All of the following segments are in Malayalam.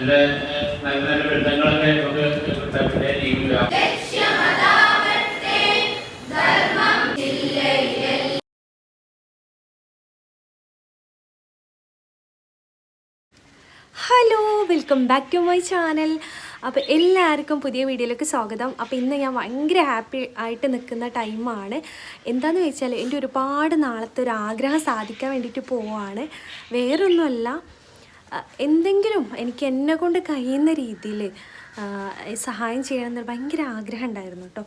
നല്ല നല്ല നല്ല ബന്ധങ്ങളൊക്കെ നമുക്ക് ജീവിക്കുക. Hello, welcome back to my channel. അപ്പോൾ എല്ലാവർക്കും പുതിയ വീഡിയോയിലേക്ക് സ്വാഗതം. അപ്പോൾ ഇന്ന് ഞാൻ ഭയങ്കര ഹാപ്പി ആയിട്ട് നിൽക്കുന്ന ടൈമാണ്. എന്താണെന്ന് വെച്ചാൽ എൻ്റെ ഒരുപാട് നാളത്തെ ഒരു ആഗ്രഹം സാധിക്കാൻ വേണ്ടിയിട്ട് പോവുകയാണ്. വേറൊന്നുമല്ല, എന്തെങ്കിലും എനിക്ക് എന്നെ കൊണ്ട് കഴിയുന്ന രീതിയിൽ സഹായം ചെയ്യണമെന്നൊരു ഭയങ്കര ആഗ്രഹം ഉണ്ടായിരുന്നു കേട്ടോ.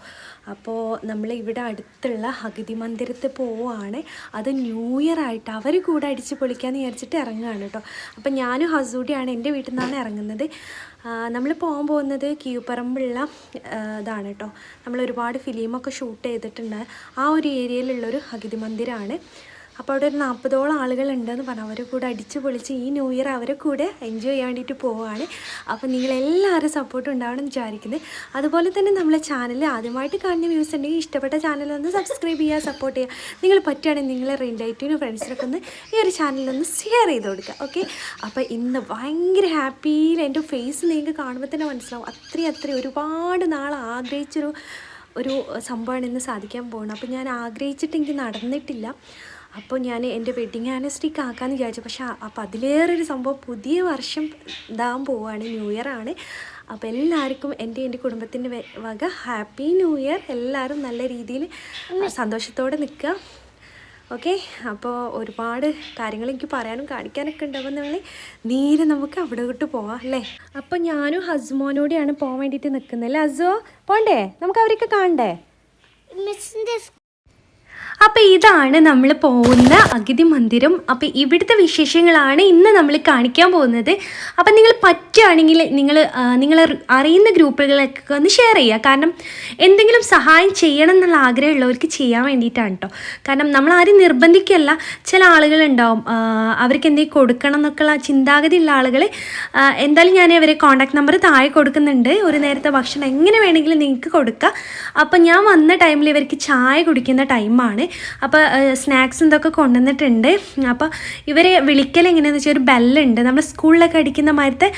അപ്പോൾ നമ്മൾ ഇവിടെ അടുത്തുള്ള അഗതിമന്ദിരത്തിൽ പോവുകയാണ്. അത് ന്യൂ ഇയർ ആയിട്ട് അവർ കൂടെ അടിച്ച് പൊളിക്കാമെന്ന് വിചാരിച്ചിട്ട് ഇറങ്ങുകയാണ് കേട്ടോ. അപ്പം ഞാനും ഹസൂടിയാണ് എൻ്റെ വീട്ടിൽ നിന്നാണ് ഇറങ്ങുന്നത്. നമ്മൾ പോകുന്നത് കീഴ്പറമ്പുള്ള ഇതാണ് കേട്ടോ. നമ്മൾ ഒരുപാട് ഫിലിമൊക്കെ ഷൂട്ട് ചെയ്തിട്ടുണ്ട്. ആ ഒരു ഏരിയയിലുള്ളൊരു അഗതിമന്ദിരമാണ്. അപ്പോൾ അവിടെ ഒരു 40ഓളം ആളുകളുണ്ടെന്ന് പറഞ്ഞു. അവരെ കൂടെ അടിച്ച് പൊളിച്ച് ഈ ന്യൂ ഇയർ അവരെ കൂടെ എൻജോയ് ചെയ്യാൻ വേണ്ടിയിട്ട് പോവുകയാണ്. അപ്പോൾ നിങ്ങളെല്ലാവരും സപ്പോർട്ട് ഉണ്ടാവണമെന്ന് വിചാരിക്കുന്നത്. അതുപോലെ തന്നെ നമ്മളെ ചാനൽ ആദ്യമായിട്ട് കാണുന്ന വ്യൂസ് ഉണ്ടെങ്കിൽ ഇഷ്ടപ്പെട്ട ചാനലൊന്ന് സബ്സ്ക്രൈബ് ചെയ്യുക, സപ്പോർട്ട് ചെയ്യുക. നിങ്ങൾ പറ്റുകയാണെങ്കിൽ നിങ്ങളെ റിലേറ്റീവിനും ഫ്രണ്ട്സിനൊക്കെ ഒന്ന് ഈ ഒരു ചാനലൊന്ന് ഷെയർ ചെയ്ത് കൊടുക്കുക. ഓക്കെ. അപ്പോൾ ഇന്ന് ഭയങ്കര ഹാപ്പിയിൽ എൻ്റെ ഫേസ് നിങ്ങൾക്ക് കാണുമ്പോൾ തന്നെ മനസ്സിലാവും. അത്രയും ഒരുപാട് നാൾ ആഗ്രഹിച്ചൊരു സംഭവമാണ് ഇന്ന് സാധിക്കാൻ പോകുന്നത്. അപ്പോൾ ഞാൻ ആഗ്രഹിച്ചിട്ട് എനിക്ക് നടന്നിട്ടില്ല. അപ്പോൾ ഞാൻ എൻ്റെ വെഡിങ് ആനിവേഴ്സറിക്ക് ആക്കാമെന്ന് വിചാരിച്ചു. പക്ഷേ അപ്പോൾ അതിലേറൊരു സംഭവം, പുതിയ വർഷം ഇതാകാൻ പോവുകയാണ്, ന്യൂ ഇയർ ആണ്. അപ്പോൾ എല്ലാവർക്കും എൻ്റെ കുടുംബത്തിൻ്റെ വക ഹാപ്പി ന്യൂ ഇയർ. എല്ലാവരും നല്ല രീതിയിൽ സന്തോഷത്തോടെ നിൽക്കുക. ഓക്കെ. അപ്പോൾ ഒരുപാട് കാര്യങ്ങൾ എനിക്ക് പറയാനും കാണിക്കാനൊക്കെ ഉണ്ടാവും. നേരെ നമുക്ക് അവിടെ തൊട്ട് പോവാം അല്ലേ. അപ്പോൾ ഞാനും ഹസ്മോനോടെയാണ് പോകാൻ വേണ്ടിയിട്ട് നിൽക്കുന്നത് അല്ലേ ഹസോ? പോണ്ടേ? നമുക്ക് അവരൊക്കെ കാണണ്ടേ? അപ്പോൾ ഇതാണ് നമ്മൾ പോകുന്ന അഗതിമന്ദിരം. അപ്പോൾ ഇവിടുത്തെ വിശേഷങ്ങളാണ് ഇന്ന് നമ്മൾ കാണിക്കാൻ പോകുന്നത്. അപ്പം നിങ്ങൾ പറ്റുകയാണെങ്കിൽ നിങ്ങൾ അറിയുന്ന ഗ്രൂപ്പുകളൊക്കെ ഒന്ന് ഷെയർ ചെയ്യുക. കാരണം എന്തെങ്കിലും സഹായം ചെയ്യണം എന്നുള്ള ആഗ്രഹമുള്ളവർക്ക് ചെയ്യാൻ വേണ്ടിയിട്ടാണ് കേട്ടോ. കാരണം നമ്മളാരും നിർബന്ധിക്കുകയല്ല. ചില ആളുകളുണ്ടാവും അവർക്ക് എന്തെങ്കിലും കൊടുക്കണം എന്നൊക്കെയുള്ള ചിന്താഗതി ഉള്ള ആളുകൾ. എന്തായാലും ഞാൻ അവരെ കോൺടാക്ട് നമ്പർ താഴെ കൊടുക്കുന്നുണ്ട്. ഒരു നേരത്തെ ഭക്ഷണം എങ്ങനെ വേണമെങ്കിലും നിങ്ങൾക്ക് കൊടുക്കുക. അപ്പം ഞാൻ വന്ന ടൈമിൽ ഇവർക്ക് ചായ കുടിക്കുന്ന ടൈമാണ്. അപ്പോൾ സ്നാക്സ് ഇതൊക്കെ കൊണ്ടുവന്നിട്ടുണ്ട്. അപ്പോൾ ഇവരെ വിളിക്കൽ എങ്ങനെയാണെന്ന് വെച്ചാൽ ഒരു ബെല്ലുണ്ട്, നമ്മൾ സ്കൂളിലൊക്കെ അടിക്കുന്ന മാതിരത്തെ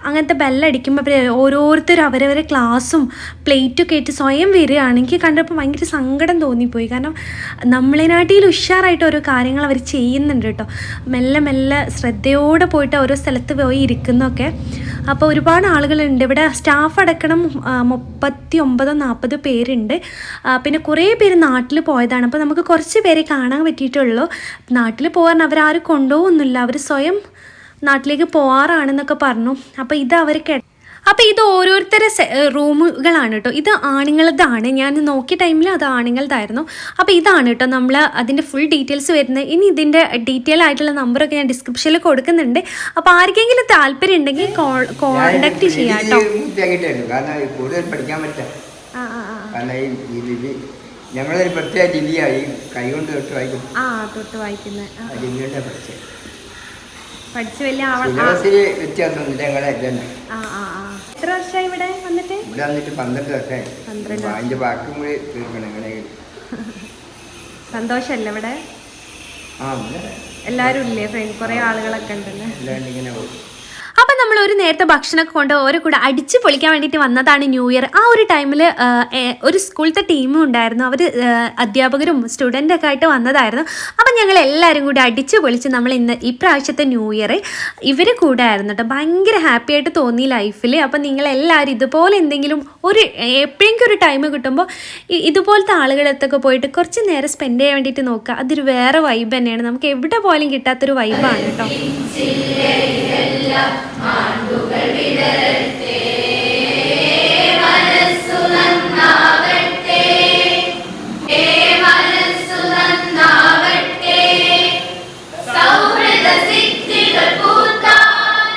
അങ്ങനത്തെ ബെല്ലടിക്കുമ്പോൾ ഓരോരുത്തരും അവരവരെ ക്ലാസ്സും പ്ലേറ്റൊക്കെ ആയിട്ട് സ്വയം വരികയാണ്. എനിക്ക് കണ്ടപ്പോൾ ഭയങ്കര സങ്കടം തോന്നിപ്പോയി. കാരണം നമ്മളെനാട്ടിൽ ഉഷാറായിട്ട് ഓരോ കാര്യങ്ങൾ അവർ ചെയ്യുന്നുണ്ട് കേട്ടോ. മെല്ലെ മെല്ലെ ശ്രദ്ധയോടെ പോയിട്ട് ഓരോ സ്ഥലത്ത് പോയി ഇരിക്കുന്നൊക്കെ. അപ്പോൾ ഒരുപാട് ആളുകളുണ്ട് ഇവിടെ. സ്റ്റാഫ് അടക്കണം 39-40 പേരുണ്ട്. പിന്നെ കുറേ പേര് നാട്ടിൽ പോയതാണ്. അപ്പോൾ നമുക്ക് കുറച്ച് പേരെ കാണാൻ പറ്റിയിട്ടുള്ളൂ. നാട്ടിൽ പോകാൻ അവരാരും കൊണ്ടുപോകുന്നില്ല, അവർ സ്വയം നാട്ടിലേക്ക് പോകാറാണെന്നൊക്കെ പറഞ്ഞു. അപ്പോൾ ഇത് അവർക്ക് ഇത് ഓരോരുത്തരെ റൂമുകളാണ് കേട്ടോ. ഇത് ആണുങ്ങളതാണ്. ഞാൻ നോക്കിയ ടൈമിൽ അത് ആണുങ്ങളതായിരുന്നു. അപ്പോൾ ഇതാണ് കേട്ടോ നമ്മൾ അതിൻ്റെ ഫുൾ ഡീറ്റെയിൽസ് വരുന്നത്. ഇനി ഇതിൻ്റെ ഡീറ്റെയിൽ ആയിട്ടുള്ള നമ്പറൊക്കെ ഞാൻ ഡിസ്ക്രിപ്ഷനിൽ കൊടുക്കുന്നുണ്ട്. അപ്പോൾ ആർക്കെങ്കിലും താല്പര്യം ഉണ്ടെങ്കിൽ കോൺടാക്ട് ചെയ്യാം കേട്ടോ. ഞങ്ങളൊരു പ്രത്യേക ജില്ലയായി കൈകൊണ്ട് തൊട്ട് വായിക്കുന്നത് പഠിച്ചു വലിയ വ്യത്യാസമൊന്നുമില്ല. ഞങ്ങളെ എത്ര വർഷമായി ഇവിടെ വന്നിട്ട്? 12 വർഷമായി. അതിന്റെ ബാക്കി കൂടി തീർക്കണം. സന്തോഷല്ലേ ഇവിടെ? എല്ലാവരും ഇല്ലേ? ഫ്രണ്ട് കുറേ ആളുകളൊക്കെ ഉണ്ടല്ലേ. ഇങ്ങനെ അപ്പം നമ്മൾ ഒരു നേരത്തെ ഭക്ഷണമൊക്കെ കൊണ്ട് ഓരോ കൂടെ അടിച്ച് പൊളിക്കാൻ വേണ്ടിയിട്ട് വന്നതാണ് ന്യൂ ഇയർ. ആ ഒരു ടൈമിൽ ഒരു സ്കൂളത്തെ ടീമും ഉണ്ടായിരുന്നു. അവർ അധ്യാപകരും സ്റ്റുഡൻ്റൊക്കെ ആയിട്ട് വന്നതായിരുന്നു. അപ്പം ഞങ്ങൾ എല്ലാവരും കൂടി അടിച്ച് പൊളിച്ച് നമ്മൾ ഇന്ന് ഈ പ്രാവശ്യത്തെ ന്യൂ ഇയർ ഇവർ കൂടെ ആയിരുന്നു കേട്ടോ. ഭയങ്കര ഹാപ്പി ആയിട്ട് തോന്നി ലൈഫിൽ. അപ്പം നിങ്ങളെല്ലാവരും ഇതുപോലെ എന്തെങ്കിലും എപ്പോഴെങ്കിലും ഒരു ടൈം കിട്ടുമ്പോൾ ഇതുപോലത്തെ ആളുകളെത്തൊക്കെ പോയിട്ട് കുറച്ച് നേരം സ്പെൻഡ് ചെയ്യാൻ വേണ്ടിയിട്ട് നോക്കുക. അതൊരു വേറെ വൈബ് തന്നെയാണ്. നമുക്ക് എവിടെ പോയാലും കിട്ടാത്തൊരു വൈബാണ് കേട്ടോ. മാണ്ടുകൾ വിടരട്ടെ, മനസ്സു നന്നാവട്ടെ, മനസ്സു നന്നാവട്ടെ, സൗഹൃദ സിദ്ധികൾ പൂത്താൽ,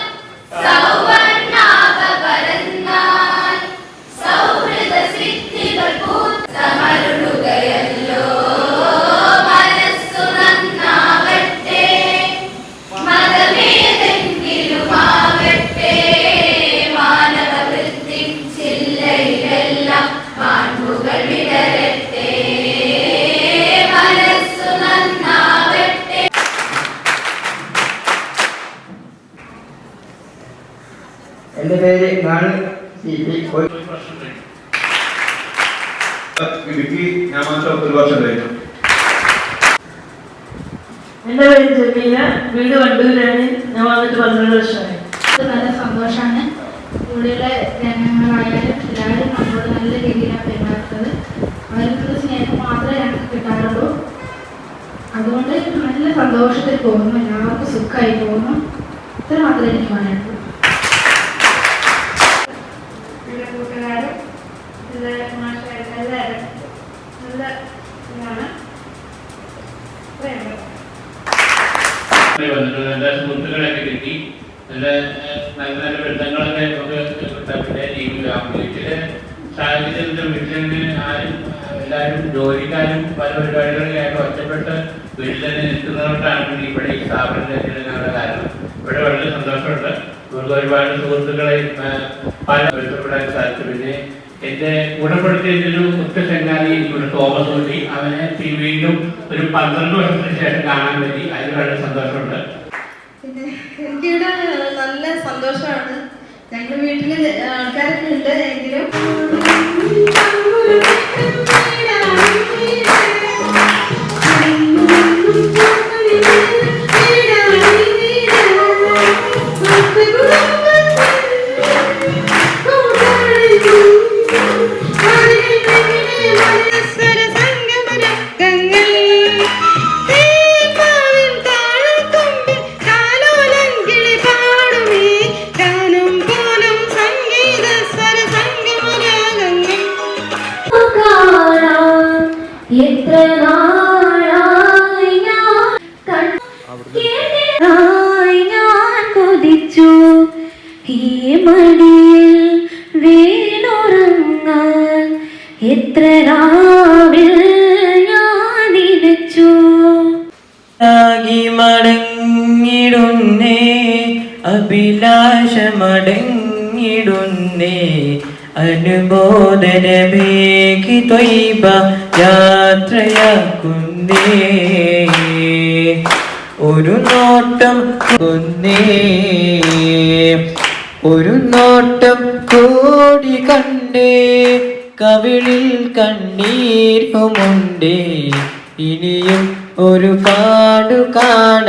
സൗവർണ്ണാഭ പരന്നാൽ, സൗഹൃദ സിദ്ധികൾ പൂത്തമരുളുകയല്ലോ. മനസ്സു നന്നാവട്ടെ, മതമേതെങ്കിലുമാവട്ടെ, മാനവവൃത്തി ചില്ലയിലെല്ലാം മാൺമുകൾ വിടരട്ടെ, മനസ്സു നന്നാവട്ടെ. എൻ്റെ പേര് ഞാൻ ഇടുക്കി ഞാൻ മാത്രം 1 വർഷം കഴിഞ്ഞു. എൻ്റെ പേര് ജമീല, വീട് വണ്ടൂരാണ്. ഞാൻ വന്നിട്ട് 12 വർഷമായി. നല്ല സന്തോഷമാണ്. ഇവിടെയുള്ള ജനങ്ങളായാലും എല്ലാവരും നമ്മളോട് നല്ല രീതിയിലാണ് പെരുമാറുന്നത്. അവരുടെ സ്നേഹം മാത്രമേ ഞങ്ങൾക്ക് കിട്ടാറുള്ളൂ. അതുകൊണ്ട് നല്ല സന്തോഷത്തിൽ പോകുന്നു, എല്ലാവർക്കും സുഖമായി പോകുന്നു. ഇത്ര മാത്രമേ എനിക്ക് പറയാനുള്ളൂ. എല്ലാ കൂട്ടുകാരും എല്ലാവരും നല്ല ഇതാണ് വേണ്ടത്. വന്നിട്ട് നല്ല സുഹൃത്തുക്കളൊക്കെ കിട്ടി. നല്ല നല്ല നല്ല ബന്ധങ്ങളൊക്കെ നമുക്ക് കിട്ടാൻ പിന്നെ വീട്ടിലെ സാഹചര്യത്തിൽ വീട്ടിലിങ്ങനെ ആരും എല്ലാവരും ജോലിക്കാരും പല പരിപാടികളിലായിട്ട് ഒറ്റപ്പെട്ട് വീട്ടിൽ തന്നെ നിൽക്കുന്നതുകൊണ്ടാണ് ഇവിടെ ഈ സ്ഥാപനത്തിൽ ഞങ്ങളുടെ കാരണം. ഇവിടെ വളരെ സന്തോഷമുണ്ട്. നമുക്ക് ഒരുപാട് സുഹൃത്തുക്കളെ പല ബന്ധപ്പെടാൻ സാധിച്ചു. പിന്നെ എന്റെ കൂടപ്പെടുത്തിയ ഒരു ഒറ്റ ചങ്ങാതി ഇവിടെ തോമസ് കുട്ടി, അവനെ വീണ്ടും ഒരു 12 വർഷത്തിന് ശേഷം കാണാൻ പറ്റി. അതിന് വളരെ സന്തോഷമുണ്ട്. പിന്നെ എനിക്കിവിടെ നല്ല സന്തോഷമാണ്. ഞങ്ങളുടെ വീട്ടിൽ ആൾക്കാരൊക്കെ ഉണ്ട്. എങ്കിലും ഞാൻ കൊതിച്ചു ഈ മടിയിൽ വീണുറങ്ങാൻ. എത്ര നാവിൽ ഞാൻ നിലച്ചു. മടങ്ങിടുന്നേ അഭിലാഷമടങ്ങിടുന്നേ അനുബോധനമേകി ത്വയ്ബ യാത്രയാക്കുന്നേ. ഒരു നോട്ടം കൊന്നേ, ഒരു നോട്ടം കൂടി കണ്ടേ, കവിളിൽ കണ്ണീരുമുണ്ടേ, ഇനിയും ഒരു പാടു കാണാൻ.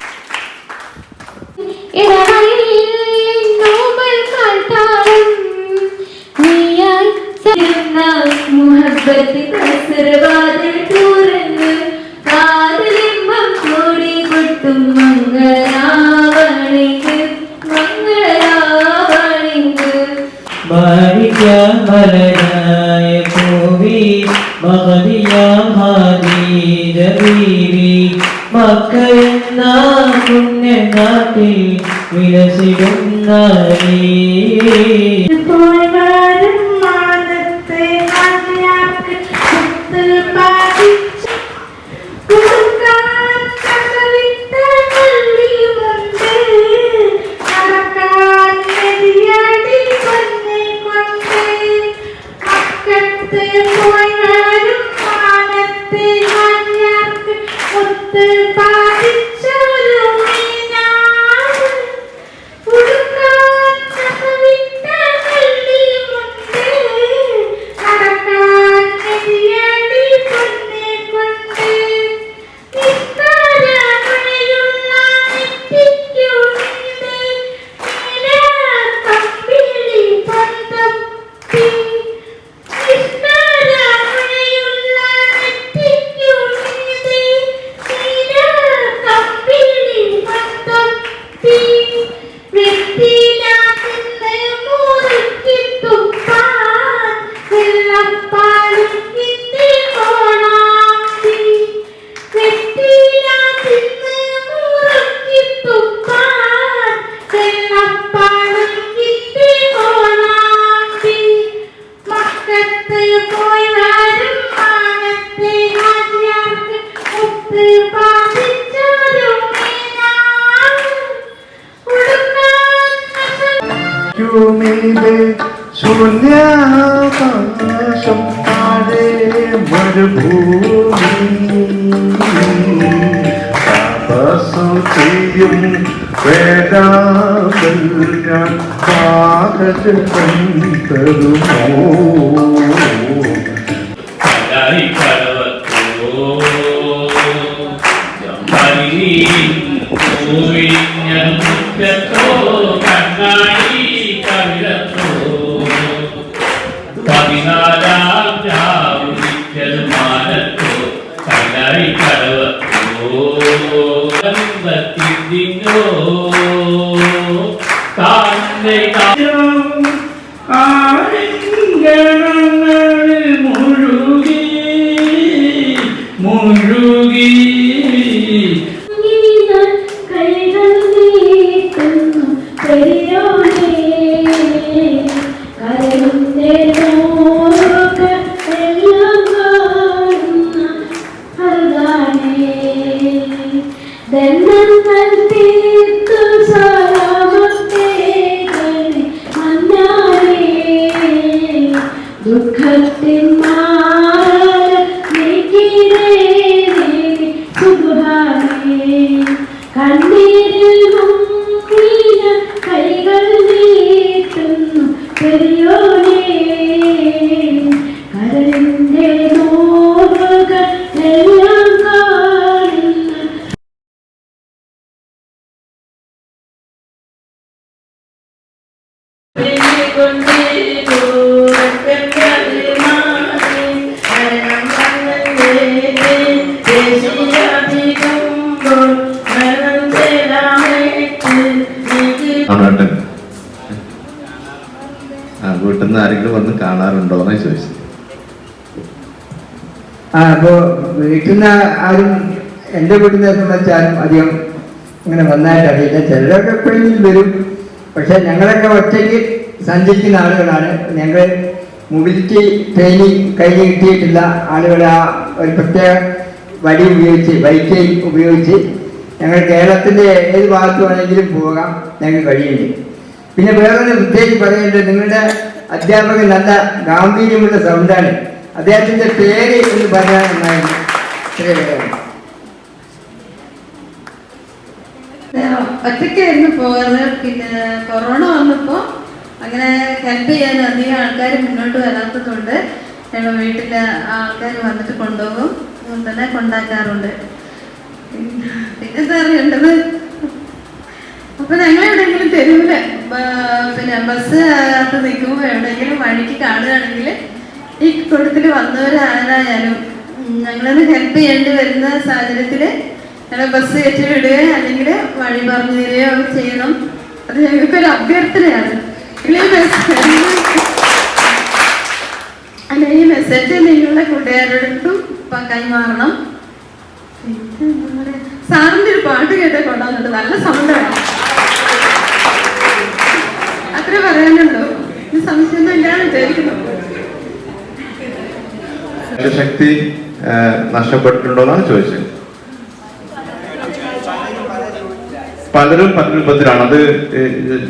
മലരായ പൂവി മഹദിയാം ഹാദീജ ബീവി മക്കയെന്ന പുണ്യനാട്ടിൽ വിലസിടുന്ന ശൂന്യാകാശം താഴെ മരുഭൂമി തപസ്സു ചെയ്യും വേദാന്തൽ ഞാൻ പാകജം തരുമോ വീട്ടിൽ നിന്ന് ആരെങ്കിലും വന്ന് കാണാറുണ്ടോന്നാ ചോദിച്ചത്. അപ്പോൾ വീട്ടിൽ നിന്ന് ആരും എൻ്റെ വീട്ടിൽ നിന്ന് സംബന്ധിച്ചാലും അധികം ഇങ്ങനെ വന്നായിട്ട് അറിയില്ല. ചിലരൊക്കെ എപ്പോഴെങ്കിലും വരും. പക്ഷെ ഞങ്ങളൊക്കെ ഒറ്റയ്ക്ക് സഞ്ചരിക്കുന്ന ആളുകളാണ്. ഞങ്ങൾ മൊബിലിറ്റി ട്രെയിനിങ് കഴിഞ്ഞ് കിട്ടിയിട്ടില്ല ആളുകൾ. ആ ഒരു പ്രത്യേക വടി ഉപയോഗിച്ച് ബൈക്ക് ഉപയോഗിച്ച് ഞങ്ങൾ കേരളത്തിൻ്റെ ഏത് ഭാഗത്ത് വേണമെങ്കിലും പോകാം ഞങ്ങൾ കഴിയുന്നുണ്ട്. പിന്നെ വേറൊരു പ്രത്യേകിച്ച് പറയേണ്ടത്, നിങ്ങളുടെ അധ്യാപകൻ നല്ല ഗാംഭീര്യമുള്ള സൗണ്ടാണ്. അദ്ദേഹത്തിൻ്റെ പേര് എന്ന് പറഞ്ഞാൽ നന്നായിരുന്നു. ഒറ്റയ്ക്കായിരുന്നു പോകാറ്. പിന്നെ കൊറോണ വന്നപ്പോൾ അങ്ങനെ ഹെൽപ്പ് ചെയ്യാൻ അധികം ആൾക്കാർ മുന്നോട്ട് വരാത്തതുകൊണ്ട് ഞങ്ങൾ വീട്ടിലെ ആൾക്കാർ വന്നിട്ട് കൊണ്ടുപോകും, തന്നെ കൊണ്ടാക്കാറുണ്ട്. പിന്നെ അറിയേണ്ടത്, അപ്പൊ ഞങ്ങൾ എവിടെയെങ്കിലും തെരുവില് പിന്നെ ബസ് അകത്ത് നിൽക്കുമ്പോൾ എവിടെയെങ്കിലും വഴിക്ക് കാണുകയാണെങ്കിൽ ഈ കൂട്ടത്തിൽ വന്നവരാരായാലും ഞങ്ങളത് ഹെൽപ്പ് ചെയ്യേണ്ടി വരുന്ന സാഹചര്യത്തിൽ ഞങ്ങൾ ബസ് കയറ്റി വിടുകയോ അല്ലെങ്കിൽ വഴി പറഞ്ഞു തരികയോ ചെയ്യണം. അത് ഞങ്ങൾക്കൊരു അഭ്യർത്ഥനയാണ്. അല്ല, ഈ മെസ്സേജ് നിങ്ങളുടെ കൂട്ടുകാരോടും കൈമാറണം. സാറിന്റെ ഒരു പാട്ട് കേട്ടേ കൊണ്ടാകുന്നുണ്ട്, നല്ല സൗണ്ട് വേണം. അത്ര പറയാനുണ്ടോ? ഇത് സംശയമൊന്നും ഇല്ലാന്ന് വിചാരിക്കുന്നു. ശക്തി നഷ്ടപ്പെട്ടിട്ടുണ്ടോന്നാണ് ചോദിച്ചത്. പലരും പല രൂപത്തിലാണ് അത്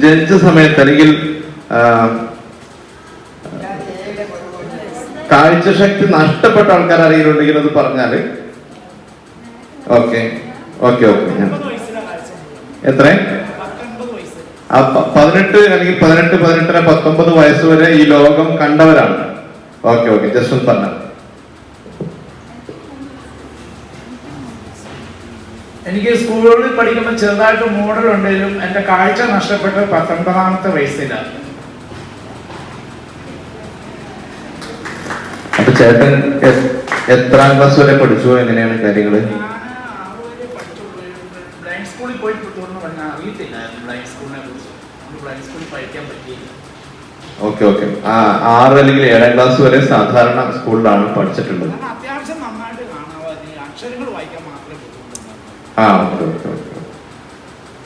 ജനിച്ച സമയത്ത്, അല്ലെങ്കിൽ കാഴ്ചശക്തി നഷ്ടപ്പെട്ട ആൾക്കാർ അറിയുന്നുണ്ടെങ്കിൽ അത് പറഞ്ഞാല്. Okay okay okay. എത്ര? 18 അല്ലെങ്കിൽ 18, 18, 19 വയസ്സ് വരെ ഈ ലോകം കണ്ടവരാണ്. ഓക്കെ ഓക്കെ, ജസ്റ്റ് ഒന്ന് പറഞ്ഞ. എനിക്ക് സ്കൂളിൽ പഠിക്കുമ്പോൾ ചെറുതായിട്ട് മോഡൽ ഉണ്ടെങ്കിലും എൻ്റെ കാഴ്ച നഷ്ടപ്പെട്ട് 19-ാമത്തെ വയസ്സിലാണ്. അപ്പൊ ചേട്ടൻ എത്രാം ക്ലാസ് വരെ പഠിച്ചു? എങ്ങനെയാണ് കാര്യങ്ങള്? ബ്ലൈൻഡ് സ്കൂളിൽ പോയി തുടർന്ന് പറഞ്ഞാൽ അറിയത്തില്ലായിരുന്നു ബ്ലൈൻഡ് സ്കൂളിനെ കുറിച്ച്. ബ്ലൈൻഡ് സ്കൂളിൽ പഠിക്കാൻ പറ്റിയില്ല. Okay okay. 6 അല്ലെങ്കിൽ 7ാം ക്ലാസ് വരെ സാധാരണ സ്കൂളിലാണ് പഠിച്ചിട്ടുള്ളത്. അത്യാവശ്യം നന്നായിട്ട് കാണാമായിരുന്നു, അക്ഷരങ്ങൾ വായിക്കാൻ മാത്രമേ പറ്റുള്ളൂ. Okay okay okay.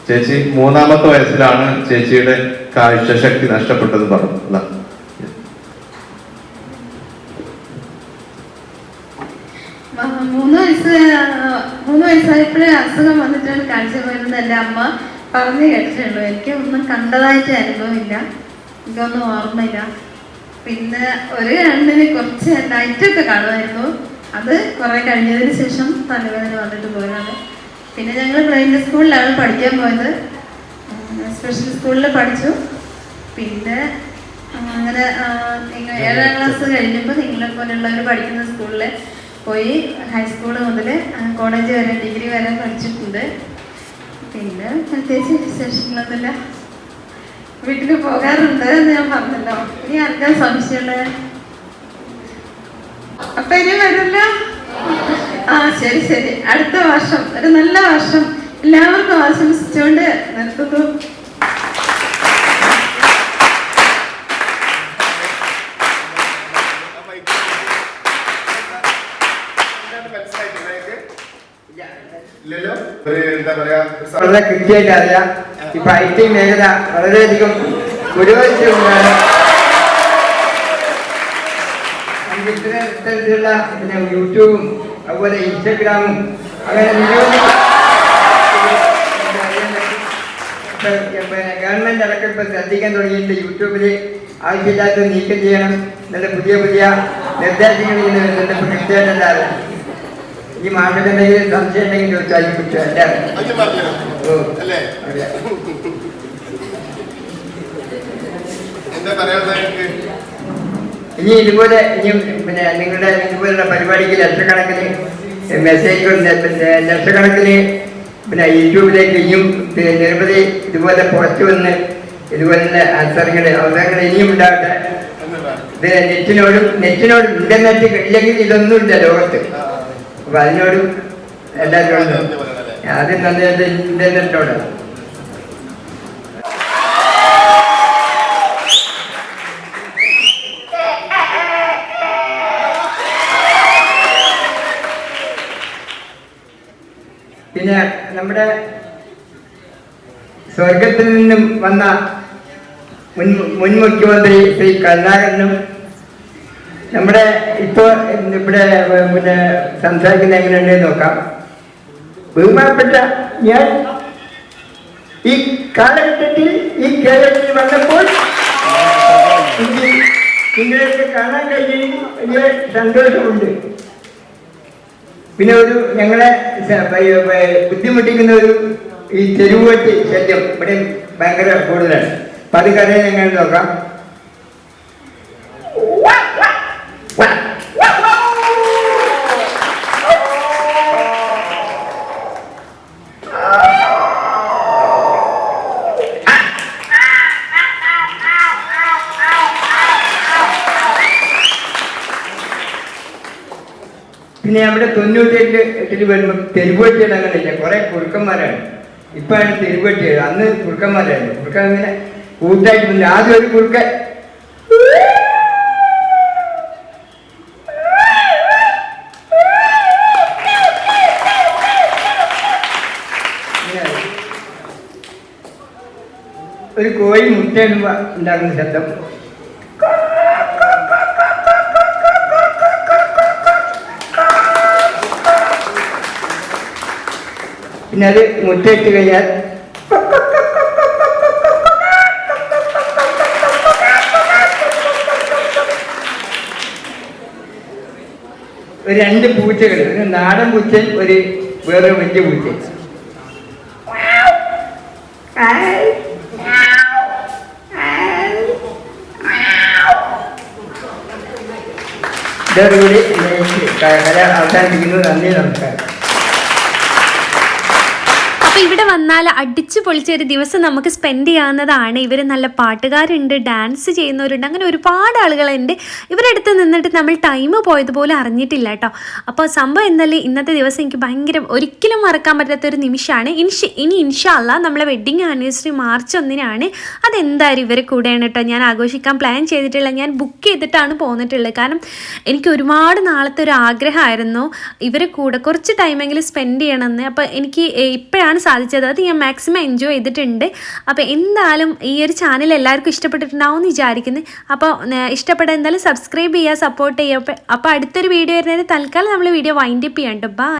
ചേച്ചി 3ാമത്തെ വയസ്സിലാണ് ചേച്ചിയുടെ കാഴ്ചശക്തി നഷ്ടപ്പെട്ടത് പറഞ്ഞു അല്ല? 3 വയസ്സായപ്പോഴേ അസുഖം വന്നിട്ടാണ് കാഴ്ച പോയിരുന്നത് എൻ്റെ അമ്മ പറഞ്ഞു കേട്ടിട്ടുള്ളൂ. എനിക്ക് ഒന്നും കണ്ടതായിട്ട് അനുഭവമില്ല, എനിക്കൊന്നും ഓർമ്മയില്ല. പിന്നെ ഒരു കണ്ണിന് കുറച്ച് ലൈറ്റൊക്കെ കാണുമായിരുന്നു. അത് കുറെ കഴിഞ്ഞതിന് ശേഷം തലവേദന വന്നിട്ട് പോയതാണ്. പിന്നെ ഞങ്ങൾ ബ്ലൈൻഡ് സ്കൂളിലാണ് പഠിക്കാൻ പോയത്. സ്പെഷ്യൽ സ്കൂളിൽ പഠിച്ചു. പിന്നെ അങ്ങനെ 7ാം ക്ലാസ് കഴിഞ്ഞപ്പോൾ നിങ്ങളെ പോലുള്ളവർ പഠിക്കുന്ന സ്കൂളിൽ പോയി. ഹൈസ്കൂൾ മുതൽ കോളേജ് വരെ ഡിഗ്രി വരെ പഠിച്ചിട്ടുണ്ട്. പിന്നെ പ്രത്യേകിച്ച് വിശേഷങ്ങളൊന്നുമില്ല. വീട്ടിൽ പോകാറുണ്ട് എന്ന് ഞാൻ പറഞ്ഞല്ലോ. ഇനി ആർക്കാ സംശയമുള്ളത്? അപ്പൊ ഇനി വരില്ല. ശരി ശരി. അടുത്ത വർഷം ഒരു നല്ല വർഷം എല്ലാവർക്കും ആശംസിച്ചുകൊണ്ട് നിർത്തുന്നു. വളരെ കൃത്യമായിട്ട് അറിയാം. ഇപ്പൊ IT മേഖല വളരെയധികം പുരോഗമിച്ചുകൊണ്ടാണ് ഇത്തരത്തിലുള്ള പിന്നെ യൂട്യൂബും അതുപോലെ ഇൻസ്റ്റഗ്രാമും അങ്ങനെ നിരവധി ഗവൺമെന്റ് അടക്കം ഇപ്പൊ ശ്രദ്ധിക്കാൻ തുടങ്ങിയിട്ട് യൂട്യൂബിൽ ആവശ്യമില്ലാത്ത നീക്കം ചെയ്യണം എന്നുള്ള പുതിയ പുതിയ നിർദ്ദേശങ്ങൾ ഇങ്ങനെ വരുന്നുണ്ട്. ഇപ്പൊ കൃത്യമായിട്ടല്ലാതെ ഈ മാഷക്ക് എന്തെങ്കിലും സംശയം ഉണ്ടെങ്കിൽ ചോദിച്ചാൽ കിട്ടും. ഇനി ഇതുപോലെ ഇനിയും പിന്നെ നിങ്ങളുടെ ഇതുപോലുള്ള പരിപാടിക്ക് ലക്ഷക്കണക്കിന് മെസ്സേജുകൾ ലക്ഷക്കണക്കിന് പിന്നെ യൂട്യൂബിലേക്ക് ഇനിയും നിരവധി ഇതുപോലെ പോസ്റ്റ് വന്ന് ഇതുപോലുള്ള അവസരങ്ങൾ ഇനിയും ഉണ്ടാവട്ടെ. ഇത് നെറ്റിനോടും ഇന്റർനെറ്റ് ഇല്ലെങ്കിൽ ഇതൊന്നും ഇല്ല ലോകത്ത്. അപ്പൊ അതിനോടും എല്ലാവരും ആദ്യം നന്നായിട്ട് ഇന്റർനെറ്റോട് പിന്നെ നമ്മുടെ സ്വർഗത്തിൽ നിന്നും വന്ന മുൻ മുഖ്യമന്ത്രി ശ്രീ കരുണാകരനും നമ്മുടെ ഇപ്പോ ഇവിടെ പിന്നെ സംസാരിക്കുന്ന എങ്ങനെയുണ്ടെന്ന് നോക്കാം. ബഹുമാനപ്പെട്ട ഞാൻ ഈ കാലഘട്ടത്തിൽ ഈ കേരളത്തിൽ വന്നപ്പോൾ നിങ്ങളെയൊക്കെ കാണാൻ കഴിഞ്ഞതിൽ വലിയ സന്തോഷമുണ്ട്. പിന്നെ ഞങ്ങളെ ബുദ്ധിമുട്ടിക്കുന്ന ഈ തെരുവുവെട്ടി ശല്യം ഇവിടെ ഭയങ്കര കൂടുതലാണ്. അപ്പൊ അത് കഥയെ ഞങ്ങൾ നോക്കാം. പിന്നെ അവിടെ 98 വരുമ്പോൾ തെരുവുവെട്ടികൾ അങ്ങനെയില്ല, കുറെ കുറുക്കന്മാരാണ്. ഇപ്പാണ് തെരുവുവെട്ടികൾ. അന്ന് കുറുക്കന്മാരാണ്. കുറുക്കൻ അങ്ങനെ കൂട്ടായിട്ട് വന്നില്ല. ആദ്യം ഒരു കുറുക്കൻ ഒരു കോഴി മുട്ടയിടുമ്പോ ഉണ്ടാകുന്ന ശബ്ദം. പിന്നെ അത് മുട്ടയിട്ട് കഴിഞ്ഞാൽ ഒരു 2 പൂച്ചകൾ, ഒരു നാടൻ പൂച്ച, ഒരു വേറെ വലിയ പൂച്ച. ഇതോടുകൂടി കല അവസാനിപ്പിക്കുന്നു. നന്ദി, നമസ്കാരം. അപ്പോൾ ഇവിടെ വന്നാൽ അടിച്ചു പൊളിച്ചൊരു ദിവസം നമുക്ക് സ്പെൻഡ് ചെയ്യാവുന്നതാണ്. ഇവർ നല്ല പാട്ടുകാരുണ്ട്, ഡാൻസ് ചെയ്യുന്നവരുണ്ട്, അങ്ങനെ ഒരുപാട് ആളുകളുണ്ട്. ഇവരടുത്ത് നിന്നിട്ട് നമ്മൾ ടൈം പോയതുപോലെ അറിഞ്ഞിട്ടില്ല കേട്ടോ. അപ്പോൾ സംഭവം എന്തായാലും ഇന്നത്തെ ദിവസം എനിക്ക് ഭയങ്കര ഒരിക്കലും മറക്കാൻ പറ്റാത്തൊരു നിമിഷമാണ്. ഇനി ഇൻഷാ അല്ലാഹ് നമ്മളെ വെഡ്ഡിങ് ആനിവേഴ്സറി മാർച്ച് 1 അതെന്തായാലും ഇവരെ കൂടെയാണ് കേട്ടോ ഞാൻ ആഘോഷിക്കാൻ പ്ലാൻ ചെയ്തിട്ടുള്ള. ഞാൻ ബുക്ക് ചെയ്തിട്ടാണ് പോന്നിട്ടുള്ളത്. കാരണം എനിക്ക് ഒരുപാട് നാളത്തെ ഒരു ആഗ്രഹമായിരുന്നു ഇവരെ കൂടെ കുറച്ച് ടൈമെങ്കിലും സ്പെൻഡ് ചെയ്യണമെന്ന്. അപ്പോൾ എനിക്ക് ഇപ്പോഴാണ് സാധിച്ചത്. അത് ഞാൻ മാക്സിമം എൻജോയ് ചെയ്തിട്ടുണ്ട്. അപ്പോൾ എന്തായാലും ഈ ഒരു ചാനൽ എല്ലാവർക്കും ഇഷ്ടപ്പെട്ടിട്ടുണ്ടാവും എന്ന് വിചാരിക്കുന്നു. അപ്പോൾ ഇഷ്ടപ്പെട്ട എന്തായാലും സബ്സ്ക്രൈബ് ചെയ്യുക, സപ്പോർട്ട് ചെയ്യുക. അപ്പോൾ അടുത്തൊരു വീഡിയോ വരുന്നതിന് തൽക്കാലം നമ്മൾ വീഡിയോ വൈൻഡപ്പ് ചെയ്യാം കേട്ടോ. ബൈ.